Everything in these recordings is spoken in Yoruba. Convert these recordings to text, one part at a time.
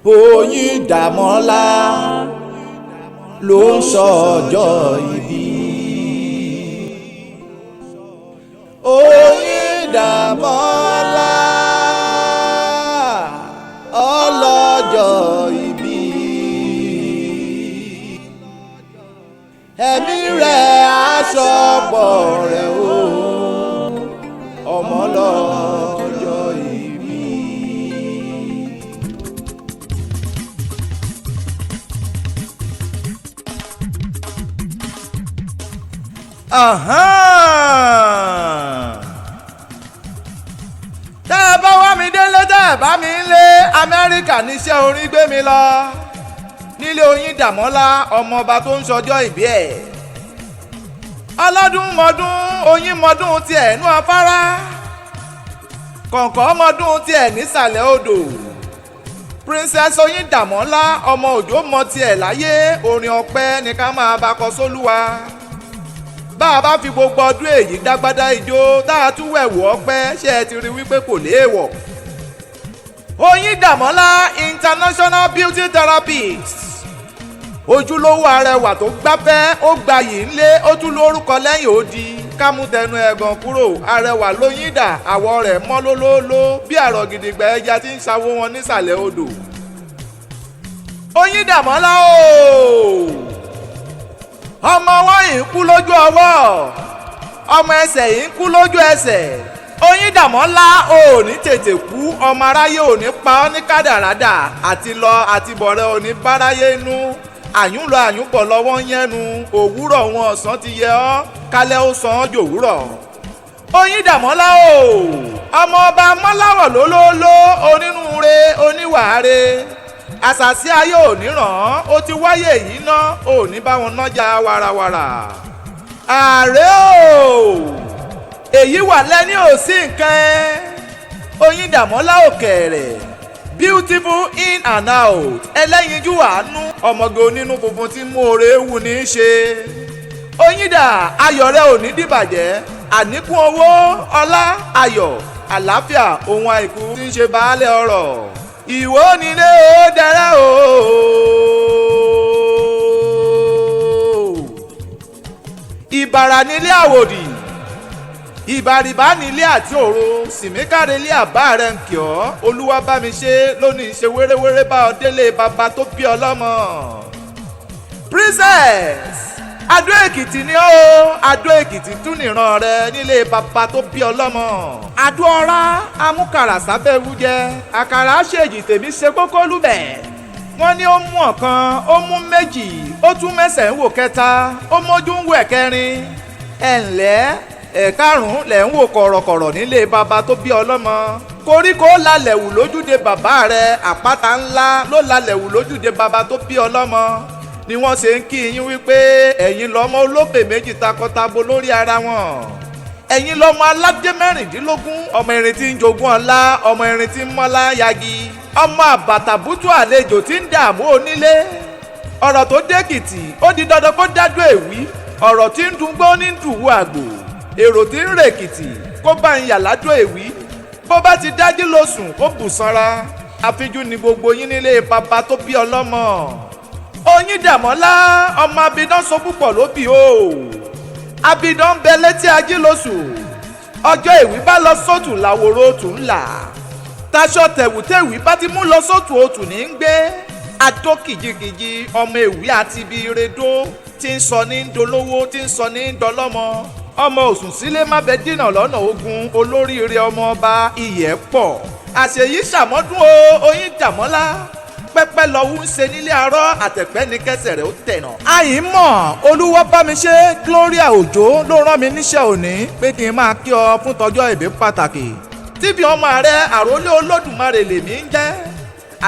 Oyíndàmọ́lá ló ń ṣọjọ́ ìbí. Oyíndàmọ́lá ọlọ́jọ́ ìbí. Ẹ̀mí rẹ̀ aṣọ́pọ̀ rẹ̀ o ọmọ lọ́jọ́ ìbí. Tẹ́ ẹ bá wá mi délé tẹ́ ẹ bá mi ń lé Amẹ́ríkà níṣẹ́ orin gbé mi lọ nílé Oyíndàmọ́lá ọmọọba tó ń ṣọjọ́ ìbí ẹ̀. Ọlọ́dún mọ́dún oyin mọ́dún tiẹ̀ nú afárá, kọ̀ǹkọ̀ mọ́dún tiẹ̀ nísàlẹ̀ odò. Princess Oyíndàmọ́lá ọmọ òjò mọ tiẹ̀ láyé, orin ọpẹ́ ni ká máa bá kọ sólúwa. Bá a bá fi gbogbo ọdún èyí dágbádá ijó tá a tún wẹ̀wù ọpẹ́, ṣé ẹ ti rí wípé kò léèwọ̀. Oyíndàmọ́lá international beauty therapist, ojúlówó arẹwà tó gbáfẹ́ ó gbayì ńlé, ó tún lórúkọ lẹ́yìn odi. Kámútẹnu ẹ̀gàn kúrò, arẹwà lóyíndà, àwọ̀ rẹ̀ mọ́ lólóóló bí àrọ̀ gidigba ẹja tí ń ṣàwó wọn nísàlẹ̀ odò. Oyíndàmọ́lá ooo, ọmọ wọn yìí ń kú lójú ọwọ́, ọmọ ẹsẹ̀ yìí ń kú lójú ẹsẹ̀. Oyíndàmọ́lá ò ní tètè kú, ọmọ aráyé ò ní pa ọ́ ní kádàrádà, àti lọ àti bọ̀rẹ̀ ò ní báráyé inú. Àyùn lọ àyùn bọ̀ lọ́wọ́ ń yẹnu, òwúrọ̀ wọn ọ̀sán ti yẹ ọ́, kálẹ̀ ó sàn án jòwúrọ̀. Oyíndàmọ́lá o, ọmọ ọba mọ́láwọ̀ lólóóló, onínúure oníwàáre, àṣàsí ayé ò ní ràn án, ó ti wáyé yìí ná, ò ní bá wọn nájà warawara. Ààrẹ o, èyí wà lẹ́ni ò sí nǹkan ẹ́. Oyíndàmọ́lá òkèèrè, beautiful in and out, ẹlẹ́yinjú àánú, ọmọge onínú funfun tí mú oore wù ní í ṣe. Oyíndà, ayọ̀ rẹ ò ní dìbàjẹ́, àníkún owó, ọlá, ayọ̀, àlàáfíà, ohun àìkú tí ń ṣe baálẹ̀ ọrọ̀. Ìwọ nílé ó dára o. Ìbàrà nílé àwòdì, ìbàrìbá nílé àti òro, sìmíkàrẹ́ ilé àbá rẹ̀ ń kì ọ́. Olúwa bá mi ṣe lónìí, ṣe wéréwéré bá ọ délé bàbá tó bí ọlọ́mọ. Princess Adó Èkìtì ni ó, Adó Èkìtì tún nìran rẹ nílé bàbá tó bí ọlọ́mọ. Adó ọ̀rá amúkàrà sábẹ́ wújẹ, àkàrà ṣèjì tèmi ṣe kókó lúbẹ̀. Wọ́n ní ó mú ọ̀kan, ó mú méjì, ó tún mẹ́sẹ̀ ń wò kẹta, ó mójú ń wò ẹ̀kẹrin. Ẹ ǹlẹ́, ẹ̀karùn-ún lẹ̀ ń wò kọ̀rọ̀kọ̀rọ̀ nílé bàbá tó bí ọlọ́mọ. Koríko lálẹ̀ wù lójúde bàbá rẹ̀, àpáta ńlá ló lálẹ̀ wù lójúde bàbá tó bí ọlọ́mọ. Ni wọ́n ṣe ń kí yín wípé ẹ̀yin lọ́mọ olóbè méjì takọtabo lórí ara wọn. Ẹ̀yin lọ́mọ aládé mẹ́rìndínlógún, ọmọ erin tí ń jogún ọlá, ọmọ erin tí ń mọ́lá yagi, ọmọ àbàtàbútù àlejò tí ń dààmú onílé. Ọ̀rọ̀ tó dẹ́kìtì ó di dandan kó dájú èwí, ọ̀rọ̀ tí ń dùn gbó ní dùwú àgbò. Èrò tí ń rèkìtì kó bá ń yà ládó èwí, bó bá ti dájú ló sùn kó bù sanra. Àfijú ni gbogbo yín nílé bàbá tó bí ọlọ́mọ. Oyíndàmọ́lá ọmọ abidán so púpọ̀ ló bí o, abidán bẹ létí ajílóṣù. Ọjọ́ èwí bá lọ sótù làwòrò òtù ńlá, taṣọ tẹ̀wùtẹ̀wì bá ti mú lọ sótù òtù ní ń gbé. Adó kìjikìji ọmọ èwí àti ibi redó, tí ń sọ ní dolówó, tí ń sọ ní dọlọ́mọ. Ọmọ òsùn sílé má bẹ dínà lọ́nà ogun, olóríire ọmọ ọba iyẹ̀ pọ̀. Àṣeyí ṣàmọ́dún o Oyíndàmọ́lá, pẹ́pẹ́ lọ́wọ́ ń ṣe nílé arọ́, àtẹ̀pẹ́ ní kẹsẹ̀ rẹ̀ ó tẹ̀nà. Àyìnmọ̀ Olúwa bá mi ṣe Gloria Òjó ló rán mi níṣẹ́ òní pé kí n máa kí ọ fún tọjọ́ ìbí pàtàkì. Tíbi ọmọ rẹ Àrólé Olódùmarè lèmi ń jẹ́.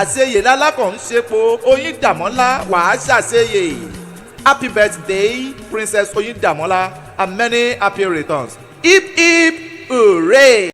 Àṣeyè lálákàn ń ṣepo, Oyíndàmọ́lá wàá ṣàṣeyè. Happy birthday Princess Oyíndàmọ́lá and many happy returns. Hip hip hooray.